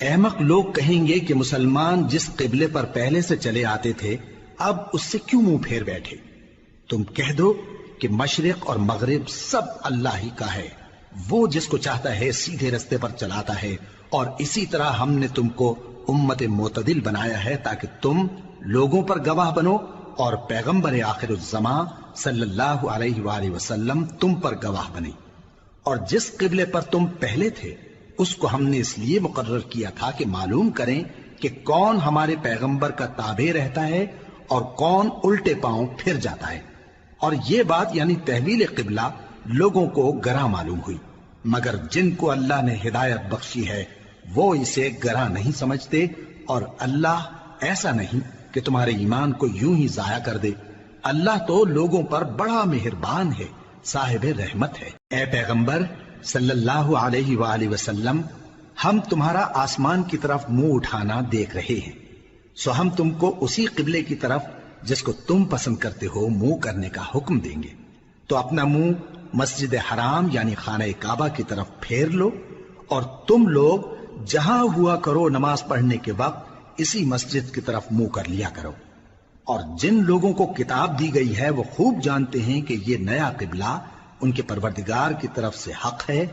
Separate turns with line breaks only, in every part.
احمق لوگ کہیں گے کہ مسلمان جس قبلے پر پہلے سے چلے آتے تھے اب اس سے کیوں منہ پھیر بیٹھے؟ تم کہہ دو کہ مشرق اور مغرب سب اللہ ہی کا ہے، وہ جس کو چاہتا ہے سیدھے رستے پر چلاتا ہے، اور اسی طرح ہم نے تم کو امت معتدل بنایا ہے تاکہ تم لوگوں پر گواہ بنو اور پیغمبر آخر الزماں صلی اللہ علیہ وآلہ وسلم تم پر گواہ بنے۔ اور جس قبلے پر تم پہلے تھے اس کو ہم نے اس لیے مقرر کیا تھا کہ معلوم کریں کہ کون ہمارے پیغمبر کا تابع رہتا ہے اور کون الٹے پاؤں پھر جاتا ہے۔ اور یہ بات یعنی تحویل قبلہ لوگوں کو گراں معلوم ہوئی، مگر جن کو اللہ نے ہدایت بخشی ہے وہ اسے گراں نہیں سمجھتے، اور اللہ ایسا نہیں کہ تمہارے ایمان کو یوں ہی ضائع کر دے۔ اللہ تو لوگوں پر بڑا مہربان ہے، صاحب رحمت ہے۔ اے پیغمبر صلی اللہ علیہ وآلہ وسلم، ہم تمہارا آسمان کی طرف منہ اٹھانا دیکھ رہے ہیں، سو ہم تم کو اسی قبلے کی طرف جس کو تم پسند کرتے ہو منہ کرنے کا حکم دیں گے۔ تو اپنا منہ مسجد حرام یعنی خانہ کعبہ کی طرف پھیر لو، اور تم لوگ جہاں ہوا کرو نماز پڑھنے کے وقت اسی مسجد کی طرف منہ کر لیا کرو۔ اور جن لوگوں کو کتاب دی گئی ہے وہ خوب جانتے ہیں کہ یہ نیا قبلہ ان کے پروردگار کی طرف سے حق ہے،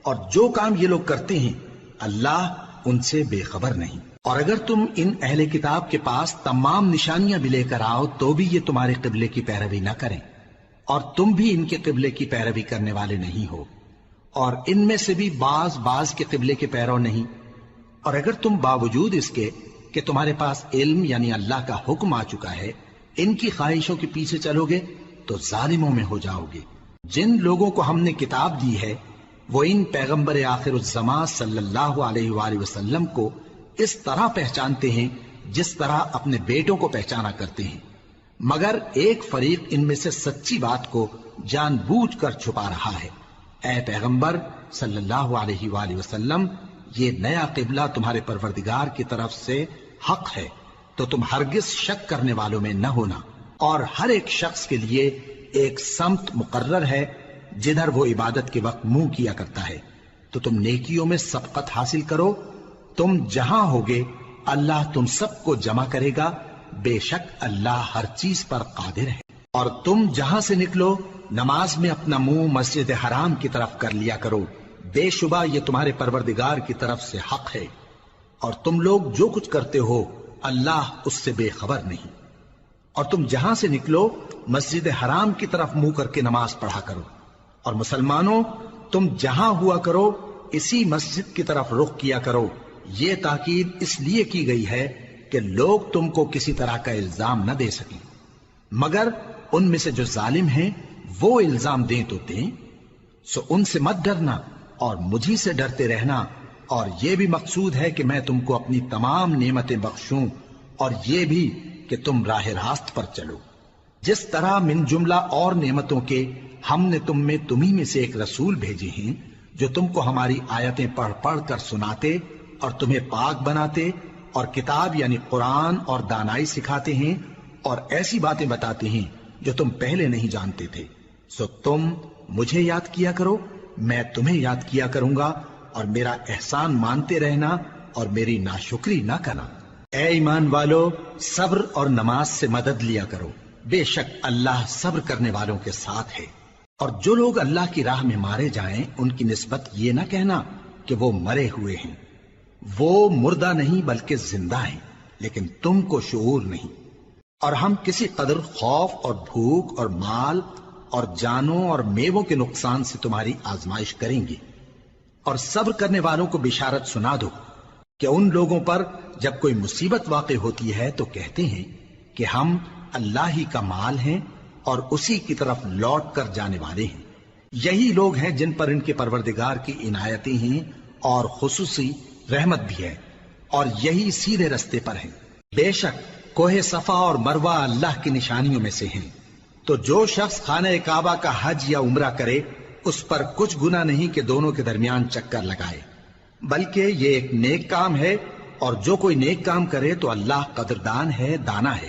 اور جو کام یہ لوگ کرتے ہیں اللہ ان سے بے خبر نہیں۔ اور اگر تم ان اہل کتاب کے پاس تمام نشانیاں بھی لے کر آؤ تو بھی یہ تمہارے قبلے کی پیروی نہ کریں، اور تم بھی ان کے قبلے کی پیروی کرنے والے نہیں ہو، اور ان میں سے بھی بعض کے قبلے کے پیرو نہیں۔ اور اگر تم باوجود اس کے کہ تمہارے پاس علم یعنی اللہ کا حکم آ چکا ہے ان کی خواہشوں کے پیچھے چلو گے تو ظالموں میں ہو جاؤ گے۔ جن لوگوں کو ہم نے کتاب دی ہے وہ ان پیغمبر آخر الزماں صلی اللہ علیہ وآلہ وسلم کو اس طرح پہچانتے ہیں جس طرح اپنے بیٹوں کو پہچانا کرتے ہیں، مگر ایک فریق ان میں سے سچی بات کو جان بوجھ کر چھپا رہا ہے۔ اے پیغمبر صلی اللہ علیہ وآلہ وسلم، یہ نیا قبلہ تمہارے پروردگار کی طرف سے حق ہے، تو تم ہرگز شک کرنے والوں میں نہ ہونا، اور ہر ایک شخص کے لیے ایک سمت مقرر ہے جدھر وہ عبادت کے وقت منہ کیا کرتا ہے، تو تم نیکیوں میں سبقت حاصل کرو۔ تم جہاں ہوگے اللہ تم سب کو جمع کرے گا، بے شک اللہ ہر چیز پر قادر ہے۔ اور تم جہاں سے نکلو نماز میں اپنا منہ مسجد حرام کی طرف کر لیا کرو، بے شبہ یہ تمہارے پروردگار کی طرف سے حق ہے، اور تم لوگ جو کچھ کرتے ہو اللہ اس سے بے خبر نہیں۔ اور تم جہاں سے نکلو مسجد حرام کی طرف منہ کر کے نماز پڑھا کرو، اور مسلمانوں تم جہاں ہوا کرو اسی مسجد کی طرف رخ کیا کرو۔ یہ تاکید اس لیے کی گئی ہے کہ لوگ تم کو کسی طرح کا الزام نہ دے سکیں، مگر ان میں سے جو ظالم ہیں وہ الزام دیں تو دیں، سو ان سے مت ڈرنا اور مجھی سے ڈرتے رہنا، اور یہ بھی مقصود ہے کہ میں تم کو اپنی تمام نعمتیں بخشوں، اور یہ بھی کہ تم راہ راست پر چلو۔ جس طرح من جملہ اور نعمتوں کے ہم نے تمہیں میں سے ایک رسول بھیجے ہیں جو تم کو ہماری آیتیں پڑھ پڑھ کر سناتے اور تمہیں پاک بناتے، اور کتاب یعنی قرآن اور دانائی سکھاتے ہیں، اور ایسی باتیں بتاتے ہیں جو تم پہلے نہیں جانتے تھے، سو تم مجھے یاد کیا کرو، میں تمہیں یاد کیا کروں گا، اور میرا احسان مانتے رہنا اور میری ناشکری نہ کرنا۔ اے ایمان والو، صبر اور نماز سے مدد لیا کرو، بے شک اللہ صبر کرنے والوں کے ساتھ ہے۔ اور جو لوگ اللہ کی راہ میں مارے جائیں ان کی نسبت یہ نہ کہنا کہ وہ مرے ہوئے ہیں، وہ مردہ نہیں بلکہ زندہ ہیں، لیکن تم کو شعور نہیں۔ اور ہم کسی قدر خوف اور بھوک اور مال اور جانوں اور میووں کے نقصان سے تمہاری آزمائش کریں گے، اور صبر کرنے والوں کو بشارت سنا دو کہ ان لوگوں پر جب کوئی مصیبت واقع ہوتی ہے تو کہتے ہیں کہ ہم اللہ ہی کا مال ہیں اور اسی کی طرف لوٹ کر جانے والے ہیں۔ یہی لوگ ہیں جن پر ان کے پروردگار کی عنایتیں ہیں اور خصوصی رحمت بھی ہے، اور یہی سیدھے رستے پر ہیں۔ بے شک کوہ صفا اور مروہ اللہ کی نشانیوں میں سے ہیں، تو جو شخص خانہ کعبہ کا حج یا عمرہ کرے اس پر کچھ گناہ نہیں کہ دونوں کے درمیان چکر لگائے، بلکہ یہ ایک نیک کام ہے، اور جو کوئی نیک کام کرے تو اللہ قدردان ہے، دانا ہے۔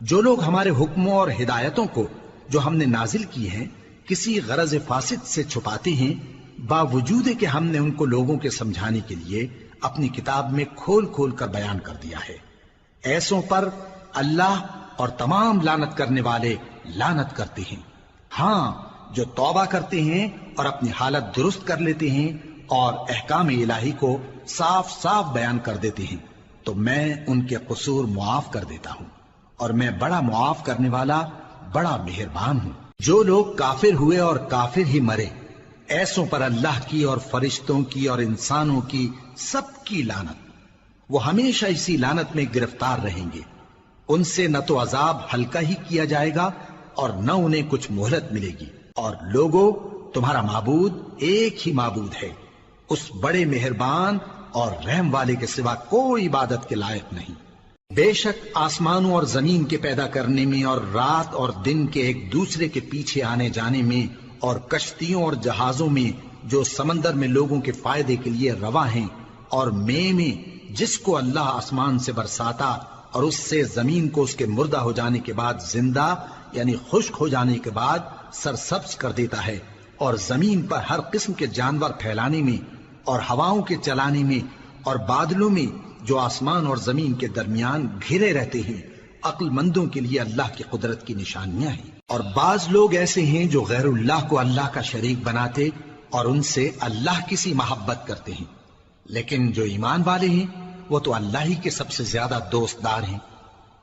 جو لوگ ہمارے حکموں اور ہدایتوں کو جو ہم نے نازل کی ہیں کسی غرض فاسد سے چھپاتے ہیں، باوجود کہ ہم نے ان کو لوگوں کے سمجھانے کے لیے اپنی کتاب میں کھول کھول کر بیان کر دیا ہے۔ ایسوں پر اللہ اور تمام لعنت کرنے والے لعنت کرتے ہیں۔ ہاں، جو توبہ کرتے ہیں اور اپنی حالت درست کر لیتے ہیں اور احکام الہی کو صاف صاف بیان کر دیتے ہیں تو میں ان کے قصور معاف کر دیتا ہوں، اور میں بڑا معاف کرنے والا بڑا مہربان ہوں۔ جو لوگ کافر ہوئے اور کافر ہی مرے، ایسوں پر اللہ کی اور فرشتوں کی اور انسانوں کی سب کی لعنت، وہ ہمیشہ اسی لعنت میں گرفتار رہیں گے۔ ان سے نہ تو عذاب ہلکا ہی کیا جائے گا اور نہ انہیں کچھ مہلت ملے گی۔ اور لوگوں، تمہارا معبود ایک ہی معبود ہے، اس بڑے مہربان اور رحم والے کے سوا کوئی عبادت کے لائق نہیں۔ بے شک آسمانوں اور زمین کے پیدا کرنے میں اور رات اور دن کے ایک دوسرے کے پیچھے آنے جانے میں اور کشتیوں اور جہازوں میں جو سمندر میں لوگوں کے فائدے کے لیے رواں ہیں، اور میں جس کو اللہ آسمان سے برساتا اور اس سے زمین کو اس کے مردہ ہو جانے کے بعد زندہ یعنی خشک ہو جانے کے بعد سرسبز کر دیتا ہے، اور زمین پر ہر قسم کے جانور پھیلانے میں اور ہواؤں کے چلانے میں اور بادلوں میں جو آسمان اور زمین کے درمیان گھرے رہتے ہیں، عقل مندوں کے لیے اللہ کی قدرت کی نشانیاں ہیں۔ اور بعض لوگ ایسے ہیں جو غیر اللہ کو اللہ کا شریک بناتے اور ان سے اللہ کی سی محبت کرتے ہیں، لیکن جو ایمان والے ہیں وہ تو اللہ ہی کے سب سے زیادہ دوست دار ہیں۔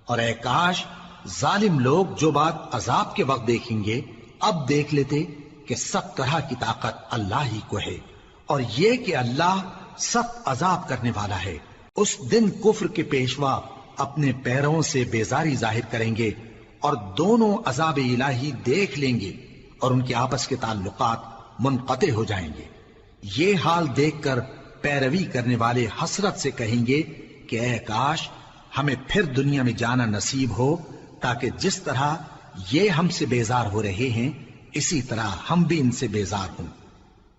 اور اے کاش ظالم لوگ جو بات عذاب کے وقت دیکھیں گے اب دیکھ لیتے کہ سب طرح کی طاقت اللہ ہی کو ہے، اور یہ کہ اللہ سخت عذاب کرنے والا ہے۔ اس دن کفر کے پیشوا اپنے پیروں سے بیزاری ظاہر کریں گے اور دونوں عذاب الہی دیکھ لیں گے اور ان کے آپس کے تعلقات منقطع ہو جائیں گے۔ یہ حال دیکھ کر پیروی کرنے والے حسرت سے کہیں گے کہ اے کاش ہمیں پھر دنیا میں جانا نصیب ہو، تاکہ جس طرح یہ ہم سے بیزار ہو رہے ہیں اسی طرح ہم بھی ان سے بیزار ہوں۔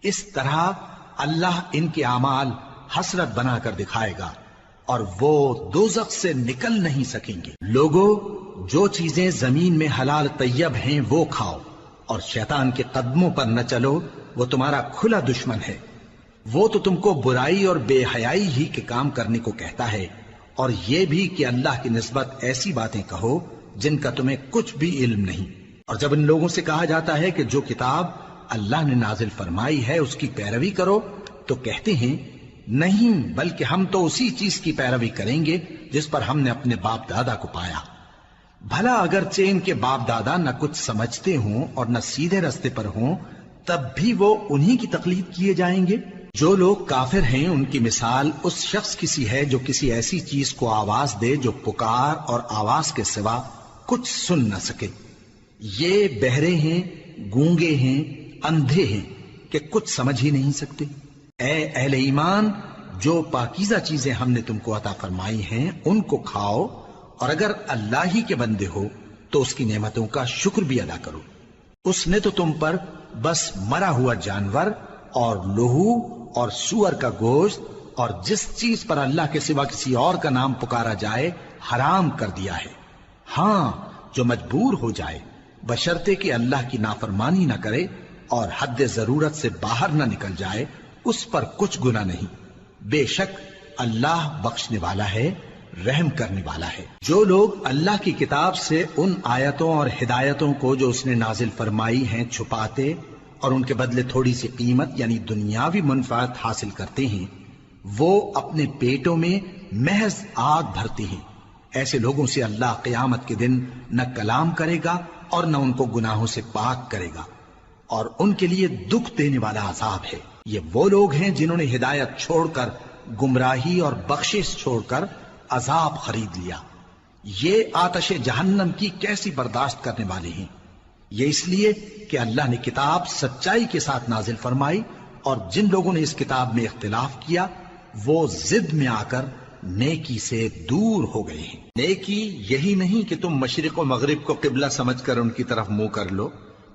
اس طرح اللہ ان کے اعمال حسرت بنا کر دکھائے گا اور وہ دوزخ سے نکل نہیں سکیں گے۔ لوگوں، جو چیزیں زمین میں حلال طیب ہیں وہ کھاؤ، اور شیطان کے قدموں پر نہ چلو، وہ تمہارا کھلا دشمن ہے۔ وہ تو تم کو برائی اور بے حیائی ہی کے کام کرنے کو کہتا ہے، اور یہ بھی کہ اللہ کی نسبت ایسی باتیں کہو جن کا تمہیں کچھ بھی علم نہیں۔ اور جب ان لوگوں سے کہا جاتا ہے کہ جو کتاب اللہ نے نازل فرمائی ہے اس کی پیروی کرو، تو کہتے ہیں نہیں، بلکہ ہم تو اسی چیز کی پیروی کریں گے جس پر ہم نے اپنے باپ دادا کو پایا۔ بھلا اگرچہ ان کے باپ دادا نہ کچھ سمجھتے ہوں اور نہ سیدھے رستے پر ہوں، تب بھی وہ انہی کی تقلید کیے جائیں گے۔ جو لوگ کافر ہیں ان کی مثال اس شخص کی سی ہے جو کسی ایسی چیز کو آواز دے جو پکار اور آواز کے سوا کچھ سن نہ سکے۔ یہ بہرے ہیں، گونگے ہیں، اندھے ہیں کہ کچھ سمجھ ہی نہیں سکتے۔ اے اہل ایمان، جو پاکیزہ چیزیں ہم نے تم کو عطا فرمائی ہیں ان کو کھاؤ، اور اگر اللہ ہی کے بندے ہو تو اس کی نعمتوں کا شکر بھی ادا کرو۔ اس نے تو تم پر بس مرا ہوا جانور اور لہو اور سور کا گوشت اور جس چیز پر اللہ کے سوا کسی اور کا نام پکارا جائے حرام کر دیا ہے۔ ہاں، جو مجبور ہو جائے بشرطے کہ اللہ کی نافرمانی نہ کرے اور حد ضرورت سے باہر نہ نکل جائے، اس پر کچھ گناہ نہیں۔ بے شک اللہ بخشنے والا ہے، رحم کرنے والا ہے۔ جو لوگ اللہ کی کتاب سے ان آیتوں اور ہدایتوں کو جو اس نے نازل فرمائی ہیں چھپاتے اور ان کے بدلے تھوڑی سی قیمت یعنی دنیاوی منفعت حاصل کرتے ہیں، وہ اپنے پیٹوں میں محض آگ بھرتے ہیں۔ ایسے لوگوں سے اللہ قیامت کے دن نہ کلام کرے گا اور نہ ان کو گناہوں سے پاک کرے گا، اور ان کے لیے دکھ دینے والا عذاب ہے۔ یہ وہ لوگ ہیں جنہوں نے ہدایت چھوڑ کر گمراہی اور بخشش چھوڑ کر عذاب خرید لیا۔ یہ آتش جہنم کی کیسی برداشت کرنے والے ہیں۔ یہ اس لیے کہ اللہ نے کتاب سچائی کے ساتھ نازل فرمائی، اور جن لوگوں نے اس کتاب میں اختلاف کیا وہ ضد میں آ کر نیکی سے دور ہو گئے ہیں۔ نیکی یہی نہیں کہ تم مشرق و مغرب کو قبلہ سمجھ کر ان کی طرف منہ کر لو،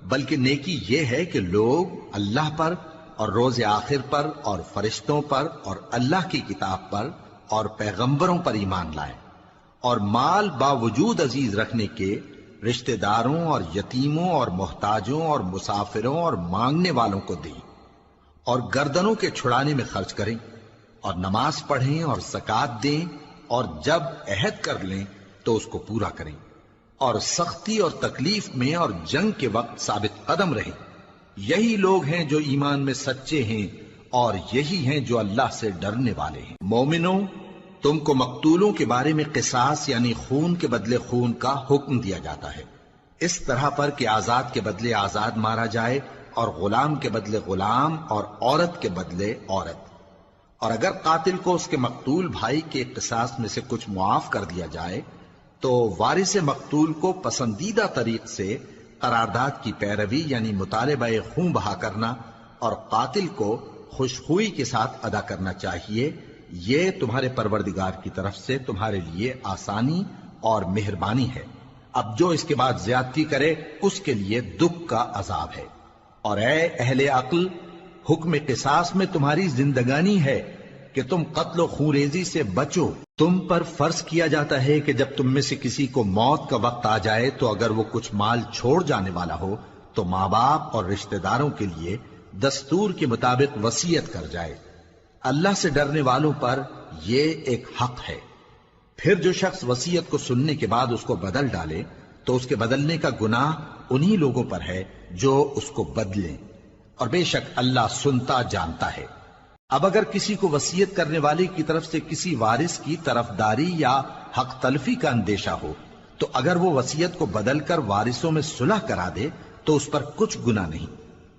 بلکہ نیکی یہ ہے کہ لوگ اللہ پر اور روز آخر پر اور فرشتوں پر اور اللہ کی کتاب پر اور پیغمبروں پر ایمان لائیں، اور مال باوجود عزیز رکھنے کے رشتہ داروں اور یتیموں اور محتاجوں اور مسافروں اور مانگنے والوں کو دیں، اور گردنوں کے چھڑانے میں خرچ کریں، اور نماز پڑھیں اور زکات دیں، اور جب عہد کر لیں تو اس کو پورا کریں، اور سختی اور تکلیف میں اور جنگ کے وقت ثابت قدم رہیں۔ یہی لوگ ہیں جو ایمان میں سچے ہیں، اور یہی ہیں جو اللہ سے ڈرنے والے ہیں۔ مومنوں، تم کو مقتولوں کے بارے میں قصاص یعنی خون کے بدلے خون کا حکم دیا جاتا ہے، اس طرح پر کہ آزاد کے بدلے آزاد مارا جائے، اور غلام کے بدلے غلام، اور عورت کے بدلے عورت۔ اور اگر قاتل کو اس کے مقتول بھائی کے قصاص میں سے کچھ معاف کر دیا جائے تو وارث مقتول کو پسندیدہ طریق سے قرارداد کی پیروی یعنی مطالبہ خون بہا کرنا اور قاتل کو خوشخوئی کے ساتھ ادا کرنا چاہیے۔ یہ تمہارے پروردگار کی طرف سے تمہارے لیے آسانی اور مہربانی ہے۔ اب جو اس کے بعد زیادتی کرے اس کے لیے دکھ کا عذاب ہے۔ اور اے اہل عقل، حکم قصاص میں تمہاری زندگانی ہے کہ تم قتل و خونریزی سے بچو۔ تم پر فرض کیا جاتا ہے کہ جب تم میں سے کسی کو موت کا وقت آ جائے تو اگر وہ کچھ مال چھوڑ جانے والا ہو تو ماں باپ اور رشتہ داروں کے لیے دستور کے مطابق وصیت کر جائے۔ اللہ سے ڈرنے والوں پر یہ ایک حق ہے۔ پھر جو شخص وصیت کو سننے کے بعد اس کو بدل ڈالے تو اس کے بدلنے کا گناہ انہی لوگوں پر ہے جو اس کو بدلیں، اور بے شک اللہ سنتا جانتا ہے۔ اب اگر کسی کو وصیت کرنے والے کی طرف سے کسی وارث کی طرفداری یا حق تلفی کا اندیشہ ہو تو اگر وہ وصیت کو بدل کر وارثوں میں صلح کرا دے تو اس پر کچھ گناہ نہیں،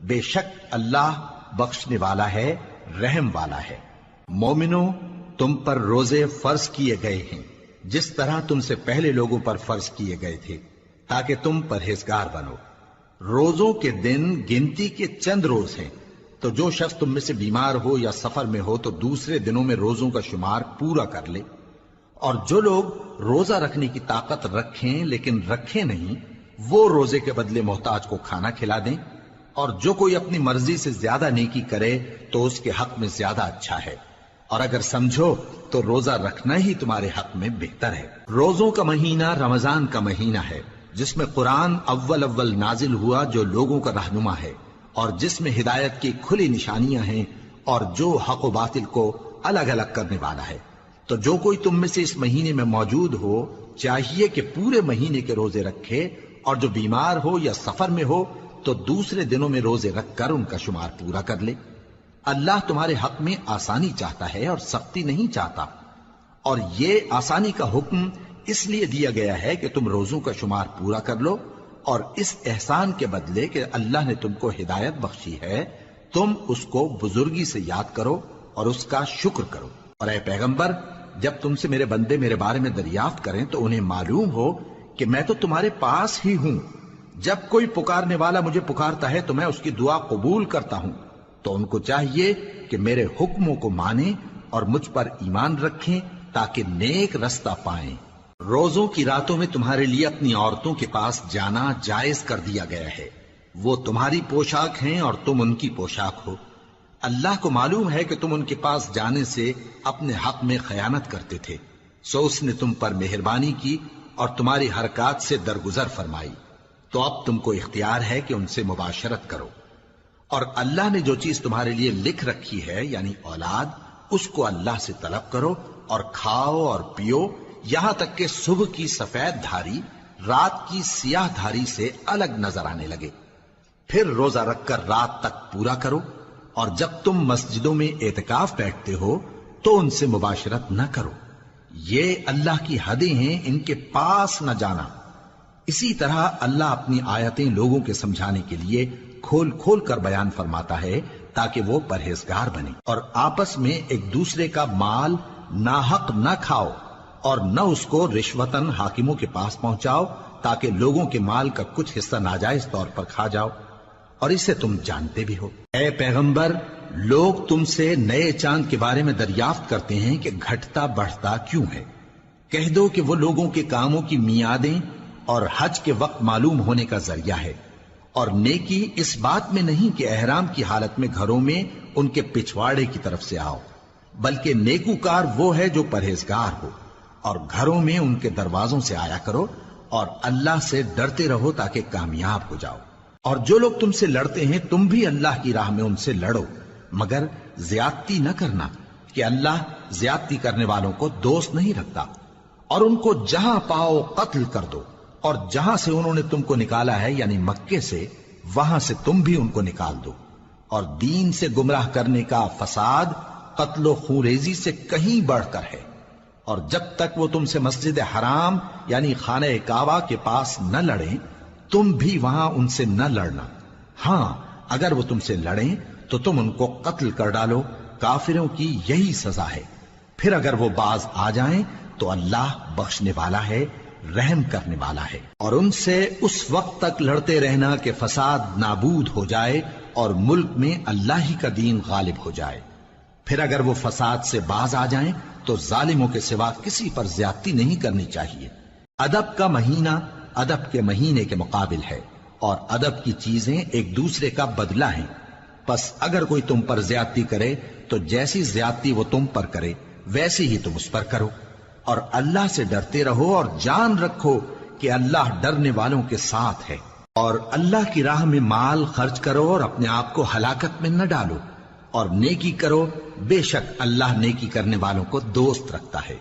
بے شک اللہ بخشنے والا ہے، رحم والا ہے۔ مومنوں، تم پر روزے فرض کیے گئے ہیں جس طرح تم سے پہلے لوگوں پر فرض کیے گئے تھے تاکہ تم پرہیزگار بنو۔ روزوں کے دن گنتی کے چند روز ہیں، تو جو شخص تم میں سے بیمار ہو یا سفر میں ہو تو دوسرے دنوں میں روزوں کا شمار پورا کر لے۔ اور جو لوگ روزہ رکھنے کی طاقت رکھیں لیکن رکھیں نہیں، وہ روزے کے بدلے محتاج کو کھانا کھلا دیں۔ اور جو کوئی اپنی مرضی سے زیادہ نیکی کرے تو اس کے حق میں زیادہ اچھا ہے، اور اگر سمجھو تو روزہ رکھنا ہی تمہارے حق میں بہتر ہے۔ روزوں کا مہینہ رمضان کا مہینہ ہے جس میں قرآن اول نازل ہوا، جو لوگوں کا رہنما ہے اور جس میں ہدایت کی کھلی نشانیاں ہیں، اور جو حق و باطل کو الگ الگ کرنے والا ہے۔ تو جو کوئی تم میں سے اس مہینے میں موجود ہو چاہیے کہ پورے مہینے کے روزے رکھے، اور جو بیمار ہو یا سفر میں ہو تو دوسرے دنوں میں روزے رکھ کر ان کا شمار پورا کر لے۔ اللہ تمہارے حق میں آسانی چاہتا ہے اور سختی نہیں چاہتا، اور یہ آسانی کا حکم اس لیے دیا گیا ہے کہ تم روزوں کا شمار پورا کر لو، اور اس احسان کے بدلے کہ اللہ نے تم کو ہدایت بخشی ہے تم اس کو بزرگی سے یاد کرو اور اس کا شکر کرو۔ اور اے پیغمبر، جب تم سے میرے بندے میرے بارے میں دریافت کریں تو انہیں معلوم ہو کہ میں تو تمہارے پاس ہی ہوں۔ جب کوئی پکارنے والا مجھے پکارتا ہے تو میں اس کی دعا قبول کرتا ہوں، تو ان کو چاہیے کہ میرے حکموں کو مانیں اور مجھ پر ایمان رکھیں تاکہ نیک رستہ پائیں۔ روزوں کی راتوں میں تمہارے لیے اپنی عورتوں کے پاس جانا جائز کر دیا گیا ہے، وہ تمہاری پوشاک ہیں اور تم ان کی پوشاک ہو۔ اللہ کو معلوم ہے کہ تم ان کے پاس جانے سے اپنے حق میں خیانت کرتے تھے، سو اس نے تم پر مہربانی کی اور تمہاری حرکات سے درگزر فرمائی، تو اب تم کو اختیار ہے کہ ان سے مباشرت کرو۔ اور اللہ نے جو چیز تمہارے لیے لکھ رکھی ہے یعنی اولاد، اس کو اللہ سے طلب کرو اور کھاؤ اور پیو، یہاں تک کہ صبح کی سفید دھاری رات کی سیاہ دھاری سے الگ نظر آنے لگے، پھر روزہ رکھ کر رات تک پورا کرو۔ اور جب تم مسجدوں میں اعتکاف بیٹھتے ہو تو ان سے مباشرت نہ کرو، یہ اللہ کی حدیں ہیں، ان کے پاس نہ جانا۔ اسی طرح اللہ اپنی آیتیں لوگوں کے سمجھانے کے لیے کھول کھول کر بیان فرماتا ہے تاکہ وہ پرہیزگار بنے۔ اور آپس میں ایک دوسرے کا مال ناحق نہ کھاؤ اور نہ اس کو رشوتاً حاکموں کے پاس پہنچاؤ تاکہ لوگوں کے مال کا کچھ حصہ ناجائز طور پر کھا جاؤ، اور اسے تم جانتے بھی ہو۔ اے پیغمبر، لوگ تم سے نئے چاند کے بارے میں دریافت کرتے ہیں کہ گھٹتا بڑھتا کیوں ہے۔ کہہ دو کہ وہ لوگوں کے کاموں کی میعادیں اور حج کے وقت معلوم ہونے کا ذریعہ ہے، اور نیکی اس بات میں نہیں کہ احرام کی حالت میں گھروں میں ان کے پچھواڑے کی طرف سے آؤ، بلکہ نیکوکار وہ ہے جو پرہیزگار ہو، اور گھروں میں ان کے دروازوں سے آیا کرو اور اللہ سے ڈرتے رہو تاکہ کامیاب ہو جاؤ۔ اور جو لوگ تم سے لڑتے ہیں تم بھی اللہ کی راہ میں ان سے لڑو، مگر زیادتی نہ کرنا کہ اللہ زیادتی کرنے والوں کو دوست نہیں رکھتا، اور ان کو جہاں پاؤ قتل کر دو، اور جہاں سے انہوں نے تم کو نکالا ہے یعنی مکے سے، وہاں سے تم بھی ان کو نکال دو۔ اور دین سے گمراہ کرنے کا فساد قتل و خونریزی سے کہیں بڑھ کر ہے، اور جب تک وہ تم سے مسجد حرام یعنی خانہ کعبہ کے پاس نہ لڑیں، تم بھی وہاں ان سے نہ لڑنا۔ ہاں اگر وہ تم سے لڑیں تو تم ان کو قتل کر ڈالو، کافروں کی یہی سزا ہے۔ پھر اگر وہ باز آ جائیں تو اللہ بخشنے والا ہے، رحم کرنے والا ہے۔ اور ان سے اس وقت تک لڑتے رہنا کہ فساد نابود ہو جائے اور ملک میں اللہ ہی کا دین غالب ہو جائے۔ پھر اگر وہ فساد سے باز آ جائیں تو ظالموں کے سوا کسی پر زیادتی نہیں کرنی چاہیے۔ ادب کا مہینہ ادب کے مہینے کے مقابل ہے، اور ادب کی چیزیں ایک دوسرے کا بدلہ ہیں۔ پس اگر کوئی تم پر زیادتی کرے تو جیسی زیادتی وہ تم پر کرے ویسی ہی تم اس پر کرو، اور اللہ سے ڈرتے رہو اور جان رکھو کہ اللہ ڈرنے والوں کے ساتھ ہے۔ اور اللہ کی راہ میں مال خرچ کرو اور اپنے آپ کو ہلاکت میں نہ ڈالو، اور نیکی کرو، بے شک اللہ نیکی کرنے والوں کو دوست رکھتا ہے۔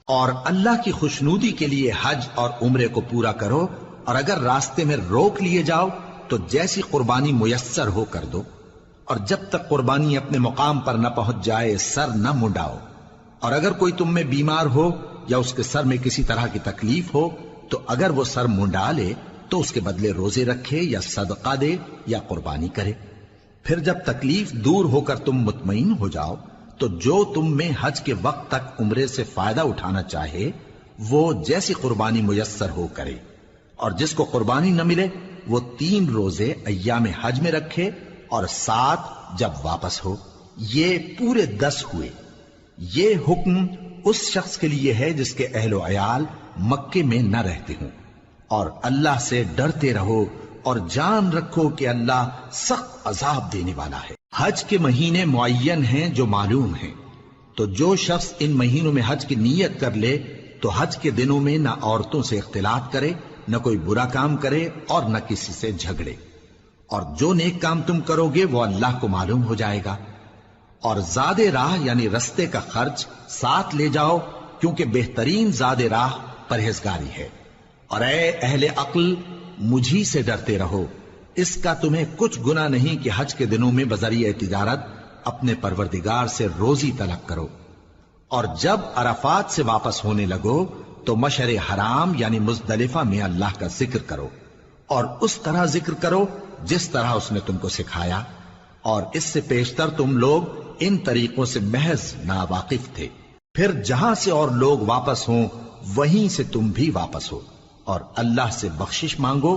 اور اللہ کی خوشنودی کے لیے حج اور عمرے کو پورا کرو، اور اگر راستے میں روک لیے جاؤ تو جیسی قربانی میسر ہو کر دو، اور جب تک قربانی اپنے مقام پر نہ پہنچ جائے سر نہ منڈاؤ۔ اور اگر کوئی تم میں بیمار ہو یا اس کے سر میں کسی طرح کی تکلیف ہو تو اگر وہ سر منڈا لے تو اس کے بدلے روزے رکھے یا صدقہ دے یا قربانی کرے۔ پھر جب تکلیف دور ہو کر تم مطمئن ہو جاؤ تو جو تم میں حج کے وقت تک عمرے سے فائدہ اٹھانا چاہے وہ جیسی قربانی میسر ہو کرے، اور جس کو قربانی نہ ملے وہ 3 روزے ایام حج میں رکھے اور 7 جب واپس ہو، یہ پورے 10 ہوئے۔ یہ حکم اس شخص کے لیے ہے جس کے اہل و عیال مکے میں نہ رہتے ہوں۔ اور اللہ سے ڈرتے رہو اور جان رکھو کہ اللہ سخت عذاب دینے والا ہے۔ حج کے مہینے معین ہیں جو معلوم ہیں، تو جو شخص ان مہینوں میں حج کی نیت کر لے تو حج کے دنوں میں نہ عورتوں سے اختلاط کرے، نہ کوئی برا کام کرے اور نہ کسی سے جھگڑے۔ اور جو نیک کام تم کرو گے وہ اللہ کو معلوم ہو جائے گا۔ اور زاد راہ یعنی رستے کا خرچ ساتھ لے جاؤ، کیونکہ بہترین زاد راہ پرہیزگاری ہے۔ اور اے اہل عقل، مجھی سے ڈرتے رہو، اس کا تمہیں کچھ گناہ نہیں کہ حج کے دنوں میں بذریعہ تجارت اپنے پروردگار سے روزی طلب کرو۔ اور جب عرفات سے واپس ہونے لگو تو مشعر حرام یعنی مزدلفہ میں اللہ کا ذکر کرو، اور اس طرح ذکر کرو جس طرح اس نے تم کو سکھایا، اور اس سے پیشتر تم لوگ ان طریقوں سے محض ناواقف تھے۔ پھر جہاں سے اور لوگ واپس ہوں وہیں سے تم بھی واپس ہو، اور اللہ سے بخشش مانگو،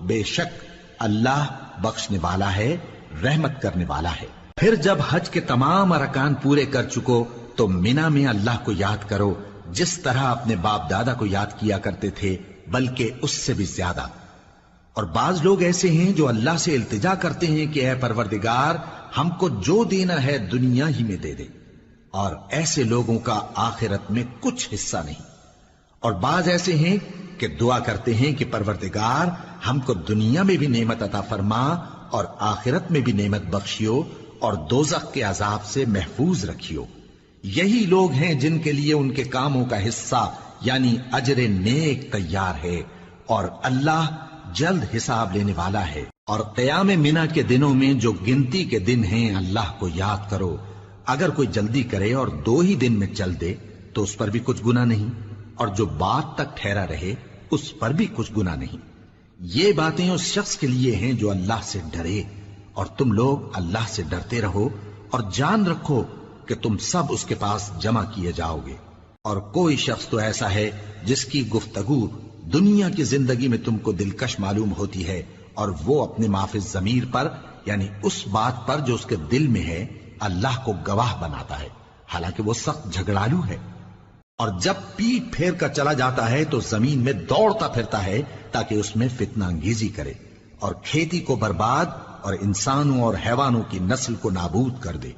بے شک اللہ بخشنے والا ہے، رحمت کرنے والا ہے۔ پھر جب حج کے تمام ارکان پورے کر چکو تو مینا میں اللہ کو یاد کرو جس طرح اپنے باپ دادا کو یاد کیا کرتے تھے، بلکہ اس سے بھی زیادہ۔ اور بعض لوگ ایسے ہیں جو اللہ سے التجا کرتے ہیں کہ اے پروردگار ہم کو جو دینا ہے دنیا ہی میں دے دے، اور ایسے لوگوں کا آخرت میں کچھ حصہ نہیں۔ اور بعض ایسے ہیں کہ دعا کرتے ہیں کہ پروردگار ہم کو دنیا میں بھی نعمت عطا فرما اور آخرت میں بھی نعمت بخشیو اور دوزخ کے عذاب سے محفوظ رکھیو۔ یہی لوگ ہیں جن کے لیے ان کے کاموں کا حصہ یعنی اجر نیک تیار ہے، اور اللہ جلد حساب لینے والا ہے۔ اور قیام منا کے دنوں میں جو گنتی کے دن ہیں اللہ کو یاد کرو۔ اگر کوئی جلدی کرے اور 2 ہی دن میں چل دے تو اس پر بھی کچھ گناہ نہیں، اور جو بات تک ٹھہرا رہے اس پر بھی کچھ گناہ نہیں۔ یہ باتیں اس شخص کے لیے ہیں جو اللہ سے ڈرے، اور تم لوگ اللہ سے ڈرتے رہو اور جان رکھو کہ تم سب اس کے پاس جمع کیے جاؤ گے۔ اور کوئی شخص تو ایسا ہے جس کی گفتگو دنیا کی زندگی میں تم کو دلکش معلوم ہوتی ہے، اور وہ اپنے معافی ضمیر پر یعنی اس بات پر جو اس کے دل میں ہے اللہ کو گواہ بناتا ہے، حالانکہ وہ سخت جھگڑالو ہے۔ اور جب پیٹ پھیر کر چلا جاتا ہے تو زمین میں دوڑتا پھرتا ہے تاکہ اس میں فتنہ انگیزی کرے اور کھیتی کو برباد اور انسانوں اور حیوانوں کی نسل کو نابود کر دے،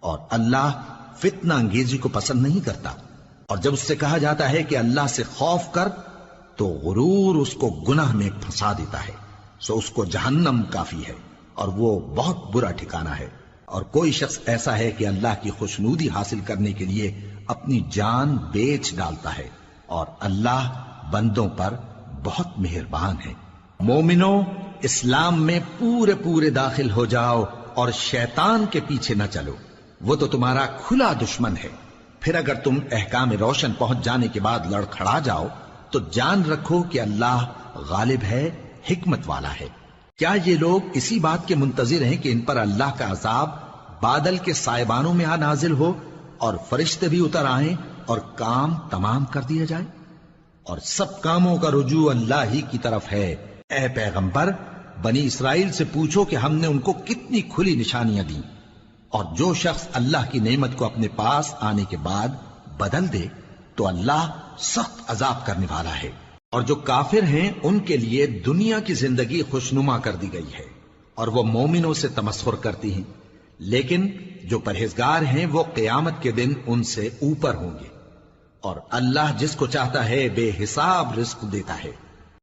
اور اللہ فتنہ انگیزی کو پسند نہیں کرتا۔ اور جب اس سے کہا جاتا ہے کہ اللہ سے خوف کر تو غرور اس کو گناہ میں پھنسا دیتا ہے، سو اس کو جہنم کافی ہے اور وہ بہت برا ٹھکانہ ہے۔ اور کوئی شخص ایسا ہے کہ اللہ کی خوشنودی حاصل کرنے کے لیے اپنی جان بیچ ڈالتا ہے، اور اللہ بندوں پر بہت مہربان ہے۔ مومنوں، اسلام میں پورے داخل ہو جاؤ اور شیطان کے پیچھے نہ چلو، وہ تو تمہارا کھلا دشمن ہے۔ پھر اگر تم احکام روشن پہنچ جانے کے بعد لڑکھڑا جاؤ تو جان رکھو کہ اللہ غالب ہے، حکمت والا ہے۔ کیا یہ لوگ اسی بات کے منتظر ہیں کہ ان پر اللہ کا عذاب بادل کے سائبانوں میں آ نازل ہو اور فرشتے بھی اتر آئیں اور کام تمام کر دیا جائے؟ اور سب کاموں کا رجوع اللہ ہی کی طرف ہے۔ اے پیغمبر، بنی اسرائیل سے پوچھو کہ ہم نے ان کو کتنی کھلی نشانیاں دیں، اور جو شخص اللہ کی نعمت کو اپنے پاس آنے کے بعد بدل دے تو اللہ سخت عذاب کرنے والا ہے۔ اور جو کافر ہیں ان کے لیے دنیا کی زندگی خوشنما کر دی گئی ہے، اور وہ مومنوں سے تمسخر کرتی ہیں، لیکن جو پرہیزگار ہیں وہ قیامت کے دن ان سے اوپر ہوں گے۔ اور اللہ جس کو چاہتا ہے بے حساب رزق دیتا ہے۔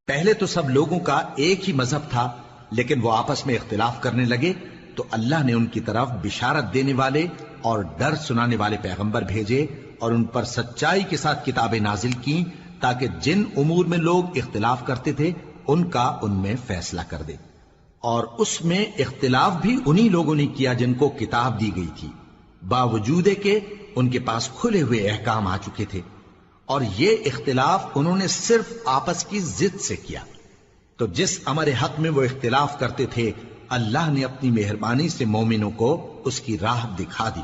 پہلے تو سب لوگوں کا ایک ہی مذہب تھا، لیکن وہ آپس میں اختلاف کرنے لگے تو اللہ نے ان کی طرف بشارت دینے والے اور ڈر سنانے والے پیغمبر بھیجے، اور ان پر سچائی کے ساتھ کتابیں نازل کی، تاکہ جن امور میں لوگ اختلاف کرتے تھے ان کا ان میں فیصلہ کر دے۔ اور اس میں اختلاف بھی انہی لوگوں نے کیا جن کو کتاب دی گئی تھی، باوجود کہ ان کے پاس کھلے ہوئے احکام آ چکے تھے، اور یہ اختلاف انہوں نے صرف آپس کی ضد سے کیا۔ تو جس امر حق میں وہ اختلاف کرتے تھے اللہ نے اپنی مہربانی سے مومنوں کو اس کی راہ دکھا دی،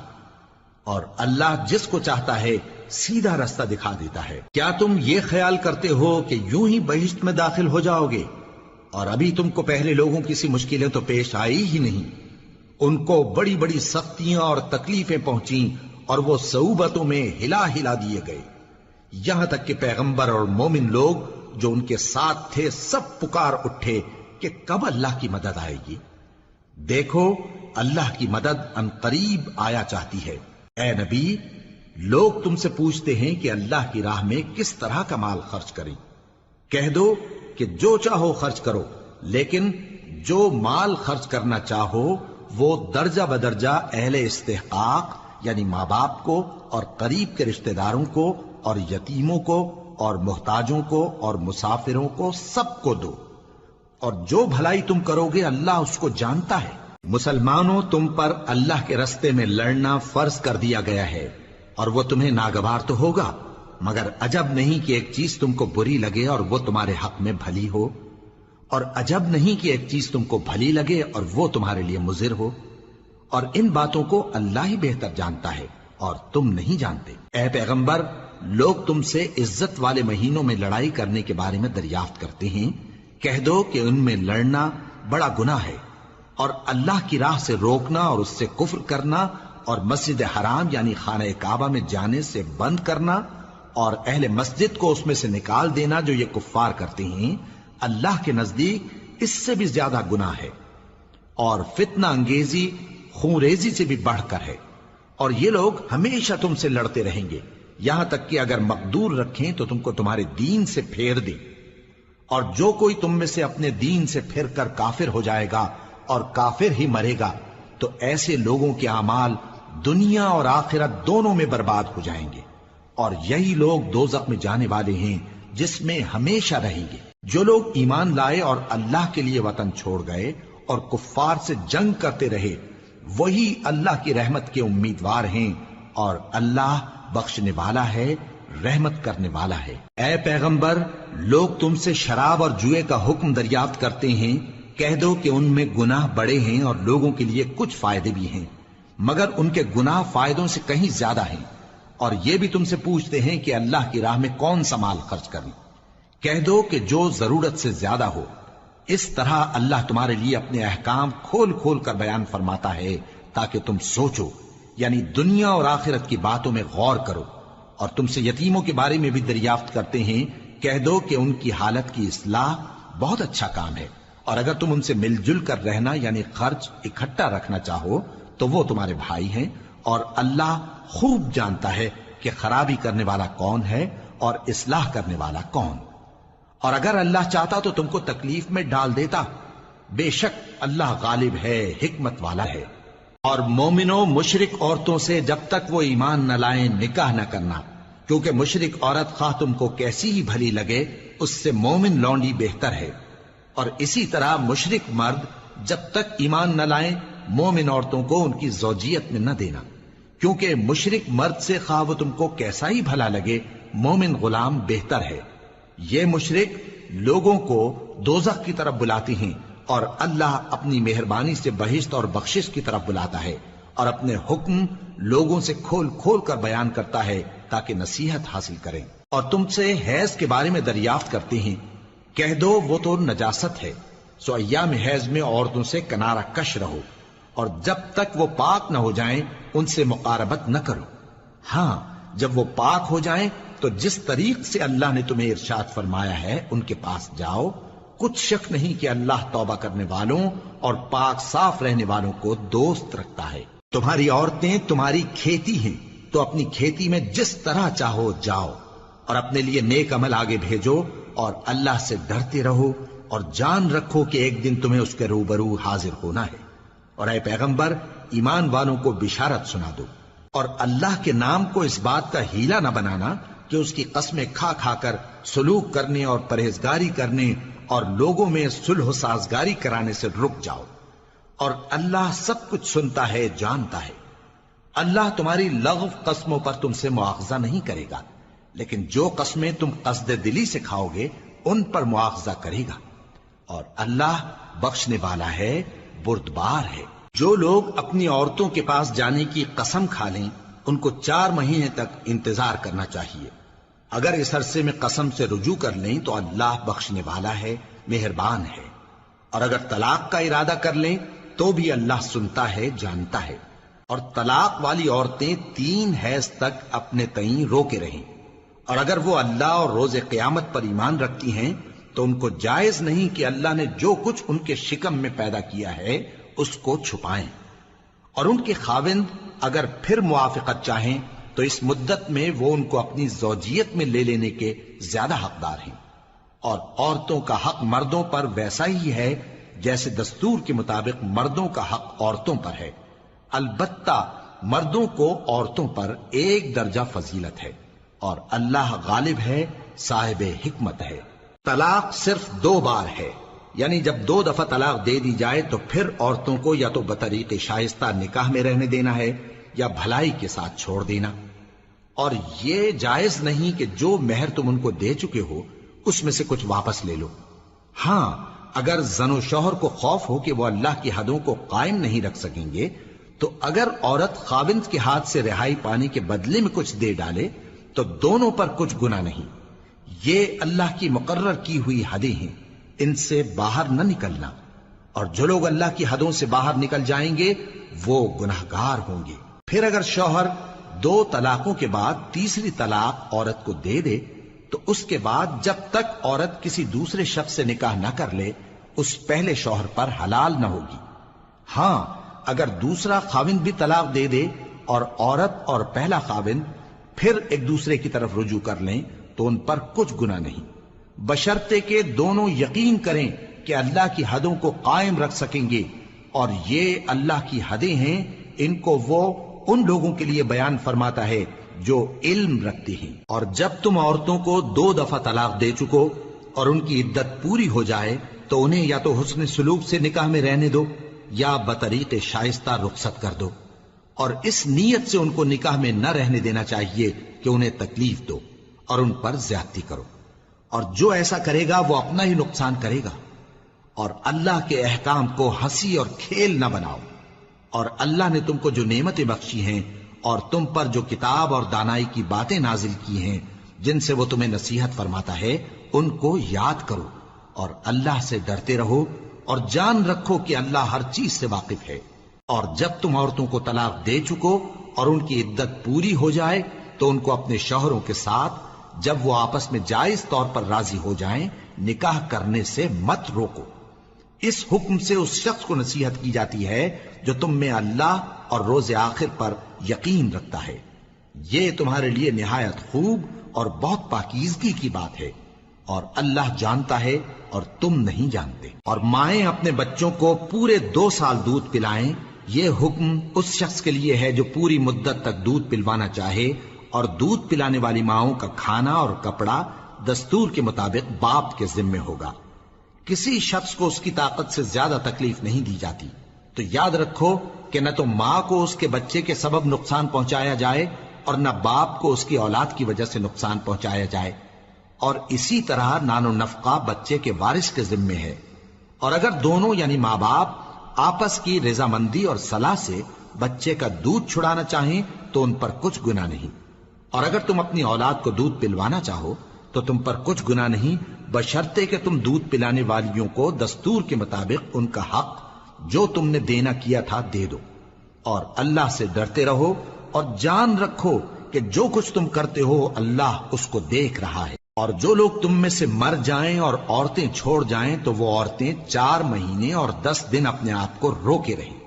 اور اللہ جس کو چاہتا ہے سیدھا رستہ دکھا دیتا ہے۔ کیا تم یہ خیال کرتے ہو کہ یوں ہی بہشت میں داخل ہو جاؤ گے، اور ابھی تم کو پہلے لوگوں کی سی مشکلیں تو پیش آئی ہی نہیں؟ ان کو بڑی بڑی سختیاں اور تکلیفیں پہنچیں، اور وہ صعوبتوں میں ہلا ہلا دیے گئے، یہاں تک کہ پیغمبر اور مومن لوگ جو ان کے ساتھ تھے سب پکار اٹھے کہ کب اللہ کی مدد آئے گی۔ دیکھو اللہ کی مدد عنقریب آیا چاہتی ہے۔ اے نبی، لوگ تم سے پوچھتے ہیں کہ اللہ کی راہ میں کس طرح کا مال خرچ کریں۔ کہہ دو کہ جو چاہو خرچ کرو، لیکن جو مال خرچ کرنا چاہو وہ درجہ بدرجہ اہل استحقاق یعنی ماں باپ کو اور قریب کے رشتہ داروں کو اور یتیموں کو اور محتاجوں کو اور مسافروں کو سب کو دو، اور جو بھلائی تم کرو گے اللہ اس کو جانتا ہے۔ مسلمانوں، تم پر اللہ کے رستے میں لڑنا فرض کر دیا گیا ہے، اور وہ تمہیں ناگوار تو ہوگا، مگر عجب نہیں کہ ایک چیز تم کو بری لگے اور وہ تمہارے حق میں بھلی ہو، اور عجب نہیں کہ ایک چیز تم کو بھلی لگے اور وہ تمہارے لیے مضر ہو، اور ان باتوں کو اللہ ہی بہتر جانتا ہے اور تم نہیں جانتے۔ اے پیغمبر، لوگ تم سے عزت والے مہینوں میں لڑائی کرنے کے بارے میں دریافت کرتے ہیں، کہہ دو کہ ان میں لڑنا بڑا گناہ ہے، اور اللہ کی راہ سے روکنا اور اس سے کفر کرنا اور مسجد حرام یعنی خانہ کعبہ میں جانے سے بند کرنا اور اہل مسجد کو اس میں سے نکال دینا جو یہ کفار کرتے ہیں، اللہ کے نزدیک اس سے بھی زیادہ گناہ ہے، اور فتنہ انگیزی خونریزی سے بھی بڑھ کر ہے۔ اور یہ لوگ ہمیشہ تم سے لڑتے رہیں گے، یہاں تک کہ اگر مقدور رکھیں تو تم کو تمہارے دین سے پھیر دیں، اور جو کوئی تم میں سے اپنے دین سے پھر کر کافر ہو جائے گا اور کافر ہی مرے گا تو ایسے لوگوں کے اعمال دنیا اور آخرت دونوں میں برباد ہو جائیں گے، اور یہی لوگ دوزخ میں جانے والے ہیں جس میں ہمیشہ رہیں گے۔ جو لوگ ایمان لائے اور اللہ کے لیے وطن چھوڑ گئے اور کفار سے جنگ کرتے رہے وہی اللہ کی رحمت کے امیدوار ہیں، اور اللہ بخشنے والا ہے، رحمت کرنے والا ہے۔ اے پیغمبر، لوگ تم سے شراب اور جوئے کا حکم دریافت کرتے ہیں، کہہ دو کہ ان میں گناہ بڑے ہیں اور لوگوں کے لیے کچھ فائدے بھی ہیں، مگر ان کے گناہ فائدوں سے کہیں زیادہ ہیں۔ اور یہ بھی تم سے پوچھتے ہیں کہ اللہ کی راہ میں کون سا مال خرچ کریں، کہہ دو کہ جو ضرورت سے زیادہ ہو۔ اس طرح اللہ تمہارے لیے اپنے احکام کھول کھول کر بیان فرماتا ہے تاکہ تم سوچو، یعنی دنیا اور آخرت کی باتوں میں غور کرو۔ اور تم سے یتیموں کے بارے میں بھی دریافت کرتے ہیں، کہہ دو کہ ان کی حالت کی اصلاح بہت اچھا کام ہے، اور اگر تم ان سے مل جل کر رہنا یعنی خرچ اکٹھا رکھنا چاہو تو وہ تمہارے بھائی ہیں، اور اللہ خوب جانتا ہے کہ خرابی کرنے والا کون ہے اور اصلاح کرنے والا کون۔ اور اگر اللہ چاہتا تو تم کو تکلیف میں ڈال دیتا، بے شک اللہ غالب ہے، حکمت والا ہے۔ اور مومنوں مشرک عورتوں سے جب تک وہ ایمان نہ لائیں نکاح نہ کرنا، کیونکہ مشرک عورت خواہ تم کو کیسی ہی بھلی لگے اس سے مومن لونڈی بہتر ہے، اور اسی طرح مشرک مرد جب تک ایمان نہ لائیں مومن عورتوں کو ان کی زوجیت میں نہ دینا، کیونکہ مشرک مرد سے خواہ وہ تم کو کیسا ہی بھلا لگے مومن غلام بہتر ہے۔ یہ مشرک لوگوں کو دوزخ کی طرف بلاتی ہیں، اور اللہ اپنی مہربانی سے بہشت اور بخشش کی طرف بلاتا ہے، اور اپنے حکم لوگوں سے کھول کھول کر بیان کرتا ہے تاکہ نصیحت حاصل کریں۔ اور تم سے حیض کے بارے میں دریافت کرتے ہیں، کہہ دو وہ تو نجاست ہے، سو ایام حیض میں عورتوں سے کنارہ کش رہو، اور جب تک وہ پاک نہ ہو جائیں ان سے مقاربت نہ کرو۔ ہاں جب وہ پاک ہو جائیں تو جس طریق سے اللہ نے تمہیں ارشاد فرمایا ہے ان کے پاس جاؤ، کچھ شک نہیں کہ اللہ توبہ کرنے والوں اور پاک صاف رہنے والوں کو دوست رکھتا ہے۔ تمہاری عورتیں تمہاری کھیتی ہیں، تو اپنی کھیتی میں جس طرح چاہو جاؤ، اور اپنے لیے نیک عمل آگے بھیجو، اور اللہ سے ڈرتے رہو، اور جان رکھو کہ ایک دن تمہیں اس کے روبرو حاضر ہونا ہے۔ اور اے پیغمبر ایمان والوں کو بشارت سنا دو، اور اللہ کے نام کو اس بات کا ہیلا نہ بنانا کہ اس کی قسمیں کھا کھا کر سلوک کرنے اور پرہیزگاری کرنے اور لوگوں میں صلح و سازگاری کرانے سے رک جاؤ، اور اللہ سب کچھ سنتا ہے جانتا ہے۔ اللہ تمہاری لغو قسموں پر تم سے مواخذہ نہیں کرے گا، لیکن جو قسمیں تم قصد دلی سے کھاؤ گے ان پر مواخذہ کرے گا، اور اللہ بخشنے والا ہے بردبار ہے۔ جو لوگ اپنی عورتوں کے پاس جانے کی قسم کھا لیں ان کو 4 مہینے تک انتظار کرنا چاہیے۔ اگر اس عرصے میں قسم سے رجوع کر لیں تو اللہ بخشنے والا ہے، مہربان ہے، اور اگر طلاق کا ارادہ کر لیں تو بھی اللہ سنتا ہے جانتا ہے۔ اور طلاق والی عورتیں 3 حیض تک اپنے تئیں روکے رہیں، اور اگر وہ اللہ اور روز قیامت پر ایمان رکھتی ہیں تو ان کو جائز نہیں کہ اللہ نے جو کچھ ان کے شکم میں پیدا کیا ہے اس کو چھپائیں، اور ان کے خاوند اگر پھر موافقت چاہیں تو اس مدت میں وہ ان کو اپنی زوجیت میں لے لینے کے زیادہ حقدار ہیں۔ اور عورتوں کا حق مردوں پر ویسا ہی ہے جیسے دستور کے مطابق مردوں کا حق عورتوں پر ہے، البتہ مردوں کو عورتوں پر 1 درجہ فضیلت ہے، اور اللہ غالب ہے، صاحب حکمت ہے۔ طلاق صرف 2 بار ہے، یعنی جب 2 دفعہ طلاق دے دی جائے تو پھر عورتوں کو یا تو بطریق شائستہ نکاح میں رہنے دینا ہے یا بھلائی کے ساتھ چھوڑ دینا، اور یہ جائز نہیں کہ جو مہر تم ان کو دے چکے ہو اس میں سے کچھ واپس لے لو۔ ہاں اگر زن و شوہر کو خوف ہو کہ وہ اللہ کی حدوں کو قائم نہیں رکھ سکیں گے تو اگر عورت خاوند کے ہاتھ سے رہائی پانے کے بدلے میں کچھ دے ڈالے تو دونوں پر کچھ گناہ نہیں۔ یہ اللہ کی مقرر کی ہوئی حدیں ہیں، ان سے باہر نہ نکلنا، اور جو لوگ اللہ کی حدوں سے باہر نکل جائیں گے وہ گناہگار ہوں گے۔ پھر اگر شوہر 2 طلاقوں کے بعد تیسری طلاق عورت کو دے دے تو اس کے بعد جب تک عورت کسی دوسرے شخص سے نکاح نہ کر لے اس پہلے شوہر پر حلال نہ ہوگی۔ ہاں اگر دوسرا خاوند بھی طلاق دے دے اور عورت اور پہلا خاوند پھر ایک دوسرے کی طرف رجوع کر لیں تو ان پر کچھ گناہ نہیں، بشرطے کہ دونوں یقین کریں کہ اللہ کی حدوں کو قائم رکھ سکیں گے، اور یہ اللہ کی حدیں ہیں، ان کو وہ ان لوگوں کے لیے بیان فرماتا ہے جو علم رکھتے ہیں۔ اور جب تم عورتوں کو 2 دفعہ طلاق دے چکو اور ان کی عدت پوری ہو جائے تو انہیں یا تو حسن سلوک سے نکاح میں رہنے دو یا بطریق شائستہ رخصت کر دو، اور اس نیت سے ان کو نکاح میں نہ رہنے دینا چاہیے کہ انہیں تکلیف دو اور ان پر زیادتی کرو، اور جو ایسا کرے گا وہ اپنا ہی نقصان کرے گا۔ اور اللہ کے احکام کو ہنسی اور کھیل نہ بناؤ، اور اللہ نے تم کو جو نعمتیں بخشی ہیں اور تم پر جو کتاب اور دانائی کی باتیں نازل کی ہیں جن سے وہ تمہیں نصیحت فرماتا ہے ان کو یاد کرو، اور اللہ سے ڈرتے رہو، اور جان رکھو کہ اللہ ہر چیز سے واقف ہے۔ اور جب تم عورتوں کو طلاق دے چکو اور ان کی عدت پوری ہو جائے تو ان کو اپنے شوہروں کے ساتھ جب وہ آپس میں جائز طور پر راضی ہو جائیں نکاح کرنے سے مت روکو۔ اس حکم سے اس شخص کو نصیحت کی جاتی ہے جو تم میں اللہ اور روز آخر پر یقین رکھتا ہے، یہ تمہارے لیے نہایت خوب اور بہت پاکیزگی کی بات ہے، اور اللہ جانتا ہے اور تم نہیں جانتے۔ اور مائیں اپنے بچوں کو پورے 2 سال دودھ پلائیں یہ حکم اس شخص کے لیے ہے جو پوری مدت تک دودھ پلوانا چاہے، اور دودھ پلانے والی ماؤں کا کھانا اور کپڑا دستور کے مطابق باپ کے ذمے ہوگا۔ کسی شخص کو اس کی طاقت سے زیادہ تکلیف نہیں دی جاتی، تو یاد رکھو کہ نہ تو ماں کو اس کے بچے کے سبب نقصان پہنچایا جائے اور نہ باپ کو اس کی اولاد کی وجہ سے نقصان پہنچایا جائے، اور اسی طرح نان و نفقہ بچے کے وارث کے ذمے ہے۔ اور اگر دونوں یعنی ماں باپ آپس کی رضامندی اور صلاح سے بچے کا دودھ چھڑانا چاہیں تو ان پر کچھ گناہ نہیں، اور اگر تم اپنی اولاد کو دودھ پلوانا چاہو تو تم پر کچھ گناہ نہیں، بشرطے کہ تم دودھ پلانے والیوں کو دستور کے مطابق ان کا حق جو تم نے دینا کیا تھا دے دو، اور اللہ سے ڈرتے رہو اور جان رکھو کہ جو کچھ تم کرتے ہو اللہ اس کو دیکھ رہا ہے۔ اور جو لوگ تم میں سے مر جائیں اور عورتیں چھوڑ جائیں تو وہ عورتیں 4 مہینے اور 10 دن اپنے آپ کو روکے رہیں،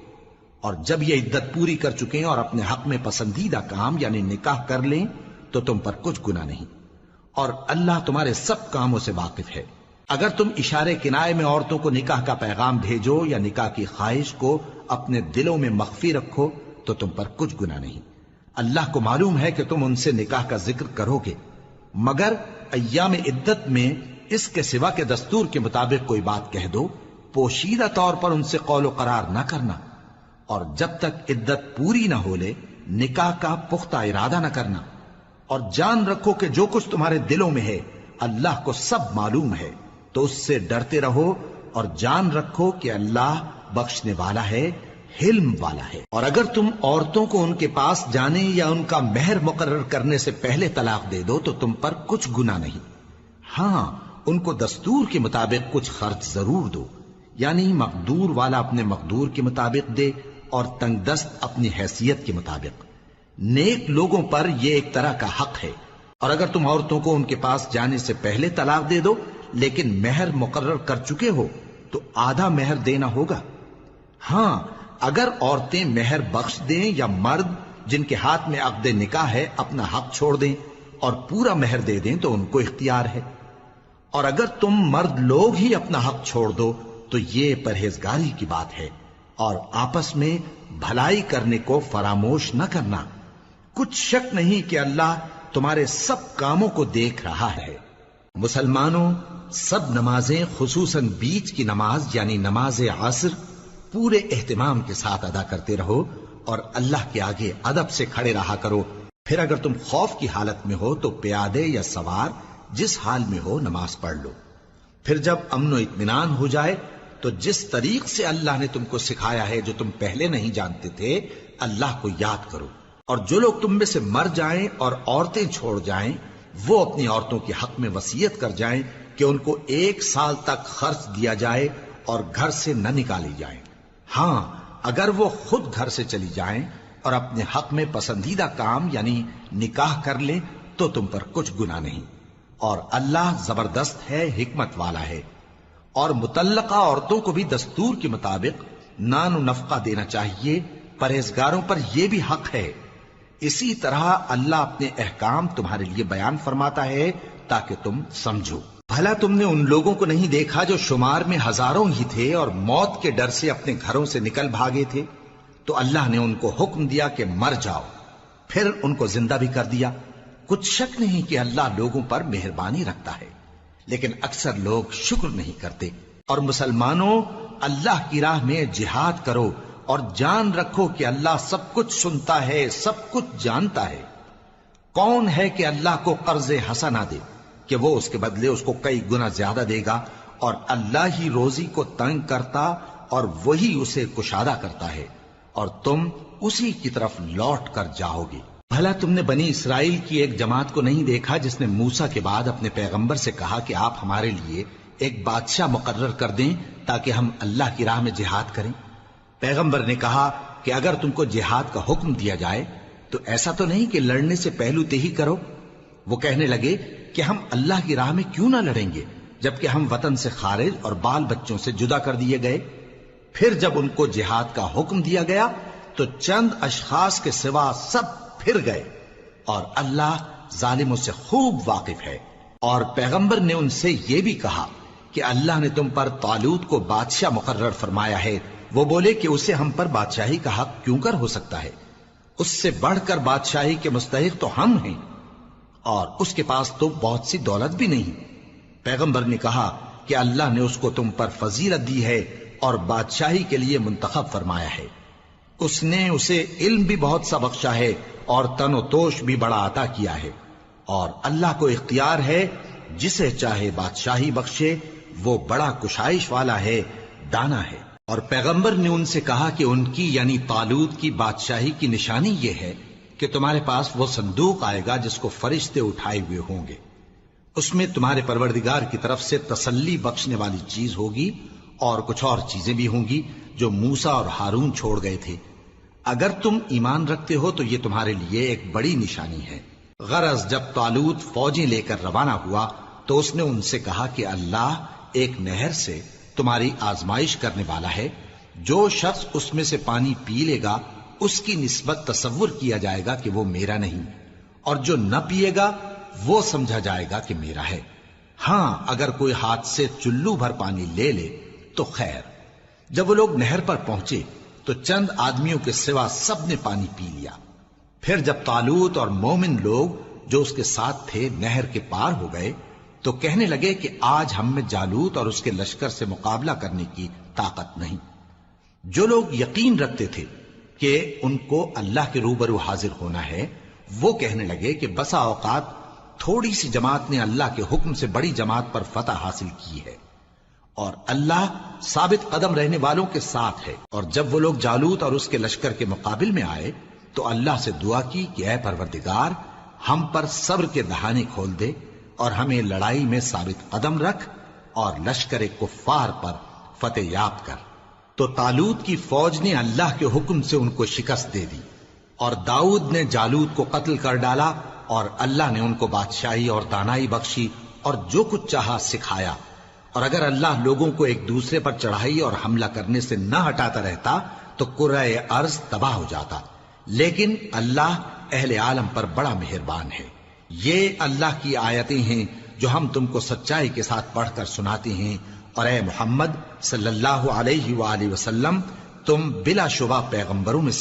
اور جب یہ عدت پوری کر چکیں اور اپنے حق میں پسندیدہ کام یعنی نکاح کر لیں تو تم پر کچھ گناہ نہیں، اور اللہ تمہارے سب کاموں سے واقف ہے۔ اگر تم اشارے کنائے میں عورتوں کو نکاح کا پیغام بھیجو یا نکاح کی خواہش کو اپنے دلوں میں مخفی رکھو تو تم پر کچھ گناہ نہیں۔ اللہ کو معلوم ہے کہ تم ان سے نکاح کا ذکر کرو گے، مگر ایام عدت میں اس کے سوا کے دستور کے مطابق کوئی بات کہہ دو، پوشیدہ طور پر ان سے قول و قرار نہ کرنا، اور جب تک عدت پوری نہ ہو لے نکاح کا پختہ ارادہ نہ کرنا، اور جان رکھو کہ جو کچھ تمہارے دلوں میں ہے اللہ کو سب معلوم ہے، تو اس سے ڈرتے رہو اور جان رکھو کہ اللہ بخشنے والا ہے، حلم والا ہے۔ اور اگر تم عورتوں کو ان کے پاس جانے یا ان کا مہر مقرر کرنے سے پہلے طلاق دے دو تو تم پر کچھ گناہ نہیں، ہاں ان کو دستور کے مطابق کچھ خرچ ضرور دو، یعنی مقدور والا اپنے مقدور کے مطابق دے اور تنگ دست اپنی حیثیت کے مطابق۔ نیک لوگوں پر یہ ایک طرح کا حق ہے۔ اور اگر تم عورتوں کو ان کے پاس جانے سے پہلے طلاق دے دو لیکن مہر مقرر کر چکے ہو تو آدھا مہر دینا ہوگا۔ ہاں اگر عورتیں مہر بخش دیں یا مرد جن کے ہاتھ میں عقد نکاح ہے اپنا حق چھوڑ دیں اور پورا مہر دے دیں تو ان کو اختیار ہے۔ اور اگر تم مرد لوگ ہی اپنا حق چھوڑ دو تو یہ پرہیزگاری کی بات ہے، اور آپس میں بھلائی کرنے کو فراموش نہ کرنا۔ کچھ شک نہیں کہ اللہ تمہارے سب کاموں کو دیکھ رہا ہے۔ مسلمانوں، سب نمازیں خصوصاً بیچ کی نماز یعنی نماز عصر پورے اہتمام کے ساتھ ادا کرتے رہو اور اللہ کے آگے ادب سے کھڑے رہا کرو۔ پھر اگر تم خوف کی حالت میں ہو تو پیادے یا سوار جس حال میں ہو نماز پڑھ لو۔ پھر جب امن و اطمینان ہو جائے تو جس طریق سے اللہ نے تم کو سکھایا ہے جو تم پہلے نہیں جانتے تھے اللہ کو یاد کرو۔ اور جو لوگ تم میں سے مر جائیں اور عورتیں چھوڑ جائیں وہ اپنی عورتوں کے حق میں وصیت کر جائیں کہ ان کو 1 سال تک خرچ دیا جائے اور گھر سے نہ نکالی جائیں۔ ہاں اگر وہ خود گھر سے چلی جائیں اور اپنے حق میں پسندیدہ کام یعنی نکاح کر لیں تو تم پر کچھ گناہ نہیں، اور اللہ زبردست ہے، حکمت والا ہے۔ اور مطلقہ عورتوں کو بھی دستور کے مطابق نان و نفقہ دینا چاہیے، پرہیزگاروں پر یہ بھی حق ہے۔ اسی طرح اللہ اپنے احکام تمہارے لیے بیان فرماتا ہے تاکہ تم سمجھو۔ بھلا تم نے ان لوگوں کو نہیں دیکھا جو شمار میں ہزاروں ہی تھے اور موت کے ڈر سے اپنے گھروں سے نکل بھاگے تھے؟ تو اللہ نے ان کو حکم دیا کہ مر جاؤ، پھر ان کو زندہ بھی کر دیا۔ کچھ شک نہیں کہ اللہ لوگوں پر مہربانی رکھتا ہے، لیکن اکثر لوگ شکر نہیں کرتے۔ اور مسلمانوں، اللہ کی راہ میں جہاد کرو اور جان رکھو کہ اللہ سب کچھ سنتا ہے، سب کچھ جانتا ہے۔ کون ہے کہ اللہ کو قرض حسنہ دے کہ وہ اس کے بدلے اس کو کئی گنا زیادہ دے گا؟ اور اللہ ہی روزی کو تنگ کرتا اور وہی اسے کشادہ کرتا ہے، اور تم اسی کی طرف لوٹ کر جاؤ گے۔ بھلا تم نے بنی اسرائیل کی ایک جماعت کو نہیں دیکھا جس نے موسیٰ کے بعد اپنے پیغمبر سے کہا کہ آپ ہمارے لیے ایک بادشاہ مقرر کر دیں تاکہ ہم اللہ کی راہ میں جہاد کریں؟ پیغمبر نے کہا کہ اگر تم کو جہاد کا حکم دیا جائے تو ایسا تو نہیں کہ لڑنے سے پہلو تہی کرو۔ وہ کہنے لگے کہ ہم اللہ کی راہ میں کیوں نہ لڑیں گے جبکہ ہم وطن سے خارج اور بال بچوں سے جدا کر دیے گئے۔ پھر جب ان کو جہاد کا حکم دیا گیا تو چند اشخاص کے سوا سب پھر گئے، اور اللہ ظالموں سے خوب واقف ہے۔ اور پیغمبر نے ان سے یہ بھی کہا کہ اللہ نے تم پر طالوت کو بادشاہ مقرر فرمایا ہے، وہ بولے کہ اسے ہم پر بادشاہی کا حق کیوں کر ہو سکتا ہے؟ اس سے بڑھ کر بادشاہی کے مستحق تو ہم ہیں، اور اس کے پاس تو بہت سی دولت بھی نہیں۔ پیغمبر نے کہا کہ اللہ نے اس کو تم پر فضیلت دی ہے اور بادشاہی کے لیے منتخب فرمایا ہے۔ اس نے اسے علم بھی بہت سا بخشا ہے اور تن و توش بھی بڑا عطا کیا ہے، اور اللہ کو اختیار ہے جسے چاہے بادشاہی بخشے، وہ بڑا کشائش والا ہے، دانا ہے۔ اور پیغمبر نے ان سے کہا کہ ان کی یعنی طالوت کی بادشاہی کی نشانی یہ ہے کہ تمہارے پاس وہ صندوق آئے گا جس کو فرشتے اٹھائے ہوئے ہوں گے، اس میں تمہارے پروردگار کی طرف سے تسلی بخشنے والی چیز ہوگی اور کچھ اور چیزیں بھی ہوں گی جو موسیٰ اور ہارون چھوڑ گئے تھے۔ اگر تم ایمان رکھتے ہو تو یہ تمہارے لیے ایک بڑی نشانی ہے۔ غرض جب طالوت فوجیں لے کر روانہ ہوا تو اس نے ان سے کہا کہ اللہ ایک نہر سے تمہاری آزمائش کرنے والا ہے، جو شخص اس میں سے پانی پی لے گا اس کی نسبت تصور کیا جائے گا کہ وہ میرا نہیں، اور جو نہ پیے گا وہ سمجھا جائے گا کہ میرا ہے۔ ہاں اگر کوئی ہاتھ سے چلو بھر پانی لے لے تو خیر۔ جب وہ لوگ نہر پر پہنچے تو چند آدمیوں کے سوا سب نے پانی پی لیا۔ پھر جب طالوت اور مومن لوگ جو اس کے ساتھ تھے نہر کے پار ہو گئے تو کہنے لگے کہ آج ہم میں جالوت اور اس کے لشکر سے مقابلہ کرنے کی طاقت نہیں۔ جو لوگ یقین رکھتے تھے کہ ان کو اللہ کے روبرو حاضر ہونا ہے، وہ کہنے لگے کہ بسا اوقات تھوڑی سی جماعت نے اللہ کے حکم سے بڑی جماعت پر فتح حاصل کی ہے، اور اللہ ثابت قدم رہنے والوں کے ساتھ ہے۔ اور جب وہ لوگ جالوت اور اس کے لشکر کے مقابل میں آئے تو اللہ سے دعا کی کہ اے پروردگار، ہم پر صبر کے دہانے کھول دے اور ہمیں لڑائی میں ثابت قدم رکھ اور لشکر کفار پر فتح یاب کر۔ تو طالوت کی فوج نے اللہ کے حکم سے ان کو شکست دے دی، اور داؤد نے جالوت کو قتل کر ڈالا، اور اللہ نے ان کو بادشاہی اور دانائی بخشی اور جو کچھ چاہا سکھایا۔ اور اگر اللہ لوگوں کو ایک دوسرے پر چڑھائی اور حملہ کرنے سے نہ ہٹاتا رہتا تو کرۂ ارض تباہ ہو جاتا، لیکن اللہ اہل عالم پر بڑا مہربان ہے۔ یہ اللہ کی آیتیں ہیں جو ہم تم کو سچائی کے ساتھ پڑھ کر سناتے ہیں، اور اے محمد صلی اللہ علیہ وآلہ وسلم، تم بلا شبہ پیغمبروں میں سے